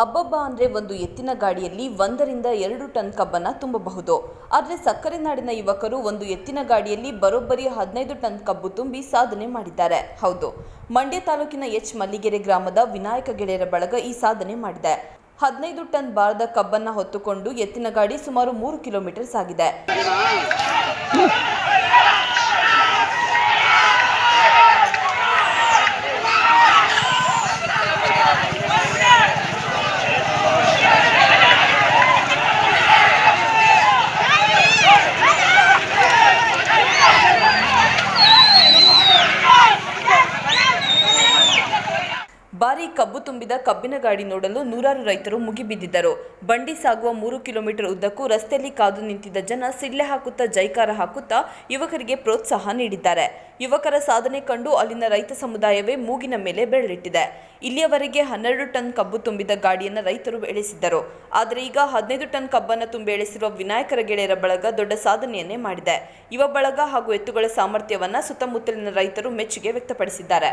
ಅಬ್ಬಬ್ಬ ಅಂದರೆ ಒಂದು ಎತ್ತಿನ ಗಾಡಿಯಲ್ಲಿ 1ರಿಂದ 2 ಟನ್ ಕಬ್ಬನ್ನು ತುಂಬಬಹುದು. ಆದರೆ ಸಕ್ಕರೆ ನಾಡಿನ ಯುವಕರು ಒಂದು ಎತ್ತಿನ ಗಾಡಿಯಲ್ಲಿ ಬರೋಬ್ಬರಿ 15 ಟನ್ ಕಬ್ಬು ತುಂಬಿ ಸಾಧನೆ ಮಾಡಿದ್ದಾರೆ. ಹೌದು, ಮಂಡ್ಯ ತಾಲೂಕಿನ ಎಚ್ ಮಲ್ಲಿಗೆರೆ ಗ್ರಾಮದ ವಿನಾಯಕ ಗೆಳೆಯರ ಬಳಗ ಈ ಸಾಧನೆ ಮಾಡಿದೆ. 15 ಟನ್ ಭಾರದ ಕಬ್ಬನ್ನು ಹೊತ್ತುಕೊಂಡು ಎತ್ತಿನ ಗಾಡಿ ಸುಮಾರು 3 ಕಿಲೋಮೀಟರ್ ಸಾಗಿದೆ. ಭಾರೀ ಕಬ್ಬು ತುಂಬಿದ ಕಬ್ಬಿನ ಗಾಡಿ ನೋಡಲು ನೂರಾರು ರೈತರು ಮುಗಿಬಿದ್ದಿದ್ದರು. ಬಂಡಿ ಸಾಗುವ 3 ಕಿಲೋಮೀಟರ್ ಉದ್ದಕ್ಕೂ ರಸ್ತೆಯಲ್ಲಿ ಕಾದು ನಿಂತಿದ್ದ ಜನ ಸಿಳ್ಳೆ ಹಾಕುತ್ತಾ ಜೈಕಾರ ಹಾಕುತ್ತಾ ಯುವಕರಿಗೆ ಪ್ರೋತ್ಸಾಹ ನೀಡಿದ್ದಾರೆ. ಯುವಕರ ಸಾಧನೆ ಕಂಡು ಅಲ್ಲಿನ ರೈತ ಸಮುದಾಯವೇ ಮೂಗಿನ ಮೇಲೆ ಬೆರಳಿಟ್ಟಿದೆ. ಇಲ್ಲಿಯವರೆಗೆ 12 ಟನ್ ಕಬ್ಬು ತುಂಬಿದ ಗಾಡಿಯನ್ನು ರೈತರು ಎಳೆಸಿದ್ದರು. ಆದರೆ ಈಗ 15 ಟನ್ ಕಬ್ಬನ್ನು ತುಂಬಿ ಎಳೆಸಿರುವ ವಿನಾಯಕರ ಗೆಳೆಯರ ಬಳಗ ದೊಡ್ಡ ಸಾಧನೆಯನ್ನೇ ಮಾಡಿದೆ. ಯುವ ಬಳಗ ಹಾಗೂ ಎತ್ತುಗಳ ಸಾಮರ್ಥ್ಯವನ್ನು ಸುತ್ತಮುತ್ತಲಿನ ರೈತರು ಮೆಚ್ಚುಗೆ ವ್ಯಕ್ತಪಡಿಸಿದ್ದಾರೆ.